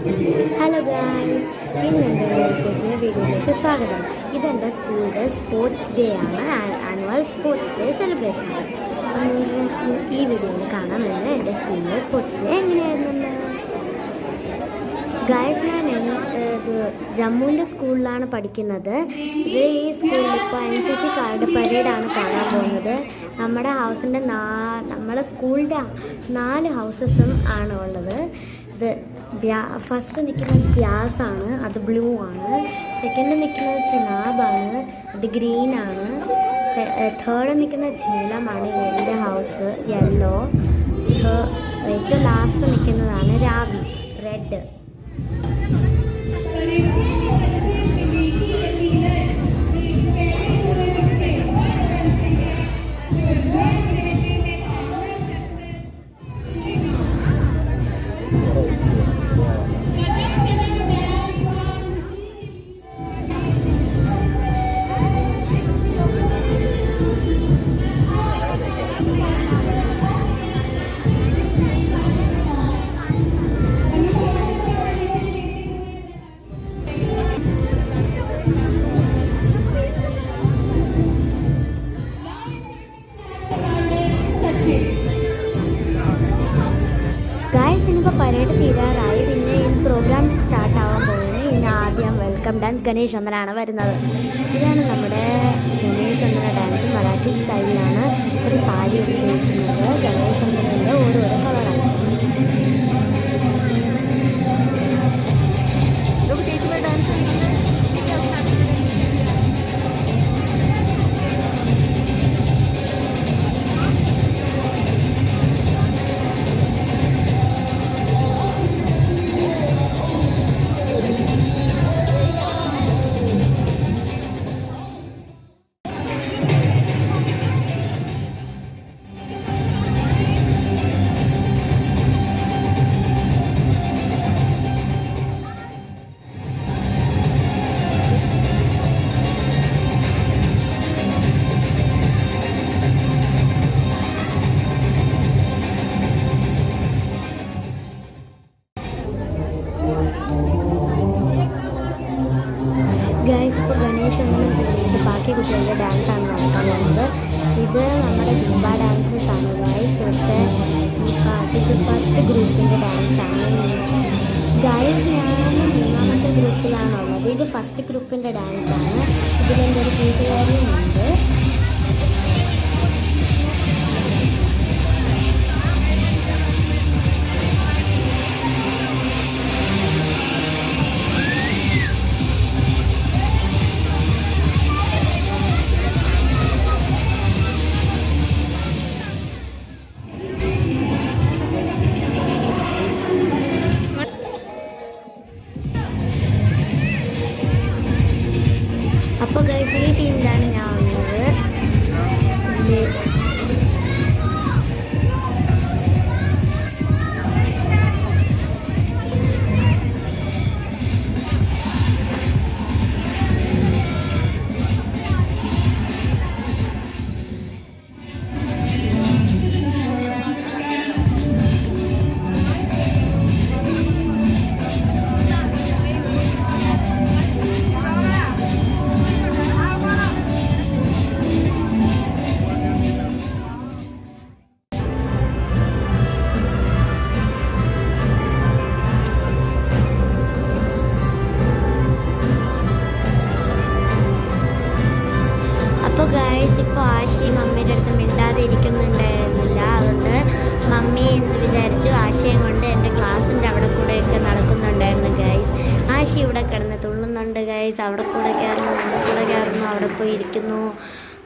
Hello guys, ഇന്ന് എൻ്റെ പുതിയ വീഡിയോയിലേക്ക് സ്വാഗതം. ഇതെൻ്റെ സ്കൂളിൻ്റെ സ്പോർട്സ് ഡേ ആണ്, ആനുവൽ സ്പോർട്സ് ഡേ സെലിബ്രേഷൻ ആണ്. ഈ വീഡിയോയിൽ കാണാമെന്ന് എൻ്റെ സ്കൂളിലെ സ്പോർട്സ് ഡേ എങ്ങനെയായിരുന്നെന്ന്. ഗായ്സ്, ഞാൻ ജമ്മുവിൻ്റെ സ്കൂളിലാണ് പഠിക്കുന്നത്. ഈ സ്കൂളിൽ ഇപ്പോൾ NCC കാരുടെ പരേഡാണ് കാണാൻ പോകുന്നത്. നമ്മുടെ ഹൗസിൻ്റെ നമ്മുടെ സ്കൂളിൻ്റെ 4 ഹൗസസും ആണ് ഉള്ളത്. ഇത് ഫസ്റ്റ് നിൽക്കുന്നത് വ്യാസാണ്, അത് ബ്ലൂ ആണ്. സെക്കൻഡ് നിൽക്കുന്നത് ചിനാബാണ്, അത് ഗ്രീനാണ്. തേർഡ് നിൽക്കുന്നത് ഝീലമാണ്, എൻ്റെ ഹൗസ് യെല്ലോ. ഏറ്റവും ലാസ്റ്റ് നിൽക്കുന്നതാണ് രാവി, റെഡ്. ഇനിയിപ്പോൾ പരേഡ് തീരാറായി. പിന്നെ ഈ പ്രോഗ്രാംസ് സ്റ്റാർട്ട് ആവാൻ പോകുന്നത്. ഇനി ആദ്യം വെൽക്കം ഡാൻസ് ഗണേഷ് ചന്ദ്രനാണ് വരുന്നത്. ഇതാണ് നമ്മുടെ ഗണേഷ് ചന്ദ്ര ഡാൻസ്. മറാഠി സ്റ്റൈലിലാണ്. ഒരു സാരി ഉപയോഗിക്കുന്നത്. ഗണേഷ് ചന്ദ്രൻ്റെ ഓരോരോ കളറാണ്. ചേച്ചിയുടെ ഡാൻസ് ഗൈസ്, ഇപ്പോൾ ഗണേഷ് ഒന്നും കഴിഞ്ഞിട്ട് ബാക്കി കുട്ടികളുടെ ഡാൻസാണ് നടക്കാൻ പോകുന്നത്. ഇത് നമ്മുടെ ജുംബ ഡാൻസസ് ആണ് ഗൈസ്. ഇത് ഫസ്റ്റ് ഗ്രൂപ്പിൻ്റെ ഡാൻസാണ്. ഗൈസ്, ഞാൻ 3ാമത്തെ ഗ്രൂപ്പിലാണുള്ളത്. ഇത് ഫസ്റ്റ് ഗ്രൂപ്പിൻ്റെ ഡാൻസാണ്. ഇതിലെൻ്റെ ഒരു കൂട്ടുകാരിയും ഉണ്ട്. അപ്പോൾ ഗൈസ്, ഈ ടീമിലാണ് ഞാൻ വന്നത്. അപ്പോൾ ഗൈസ്, ഇപ്പോൾ ആശി മമ്മിയുടെ അടുത്ത് മിണ്ടാതെ ഇരിക്കുന്നുണ്ടായിരുന്നില്ല. അതുകൊണ്ട് മമ്മി എന്ന് വിചാരിച്ചു ആശയം കൊണ്ട് എൻ്റെ ക്ലാസ്സിൻ്റെ അവിടെ കൂടെയൊക്കെ നടക്കുന്നുണ്ടായിരുന്നു ഗൈസ്. ആശി ഇവിടെ കിടന്ന് തുള്ളുന്നുണ്ട് ഗൈസ്. അവിടെ കൂടെ കയറുന്നു, അവിടെ പോയി ഇരിക്കുന്നു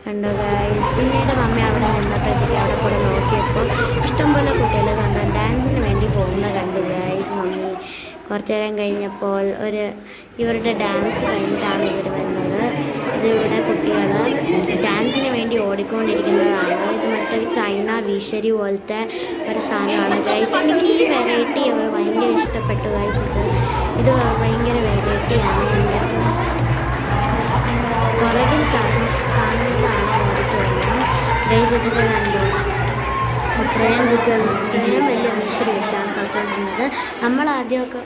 കണ്ടോ ഗൈസ്. പിന്നീട് മമ്മി അവിടെ നിന്നപ്പോഴത്തേക്ക് അവിടെ കൂടെ നോക്കിയപ്പോൾ ഇഷ്ടംപോലെ കുട്ടികൾ കണ്ടു ഡാൻസിന് വേണ്ടി പോകുന്ന കണ്ടു ഗൈസ്. മമ്മി കുറച്ചു നേരം കഴിഞ്ഞപ്പോൾ ഇവരുടെ ഡാൻസ് കഴിഞ്ഞിട്ടാണ് ഇവർ വരുന്നത്. ഇതിവിടെ കുട്ടികൾ ഡാൻസിന് വേണ്ടി ഓടിക്കൊണ്ടിരിക്കുന്നതാണ്. ഇത് മറ്റൊരു ചൈന വീശരി പോലത്തെ ഒരു സാധനമാണ് ഗൈസ്. എനിക്ക് ഈ വെറൈറ്റി ഭയങ്കര ഇഷ്ടപ്പെട്ടു ഗൈസ്. ഇത് ഭയങ്കര വെറൈറ്റിയാണ്. പുറകിൽ കാണുന്നതാണ് ഓടിക്കുന്നത് ഗൈസ്. ഇതൊക്കെ കണ്ടു ഇത്രയും കുട്ടികൾ ഇത്രയും വലിയ വീശരി വെച്ചാണ് കളിച്ചുകൊണ്ടിരുന്നത്. നമ്മൾ ആദ്യമൊക്കെ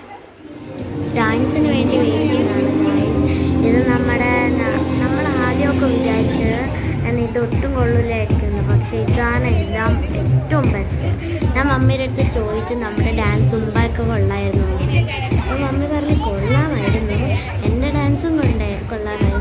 ഡാൻസിന് വേണ്ടി വെയിറ്റിംഗ് ആണ് ഗൈസ്. ഇത് നമ്മൾ ആദ്യമൊക്കെ വിചാരിച്ചത് ഇതൊട്ടും കൊള്ളില്ലായിരിക്കുന്നു, പക്ഷേ ഇതാണ് എല്ലാം ഏറ്റവും ബെസ്റ്റ്. ഞാൻ മമ്മിയുടെ അടുത്ത് ചോദിച്ചു നമ്മുടെ ഡാൻസ് തുമ്പയൊക്കെ കൊള്ളായിരുന്നു. അപ്പോൾ മമ്മി പറഞ്ഞു കൊള്ളാമായിരുന്നു, എൻ്റെ ഡാൻസും കൊള്ളാമായിരുന്നു.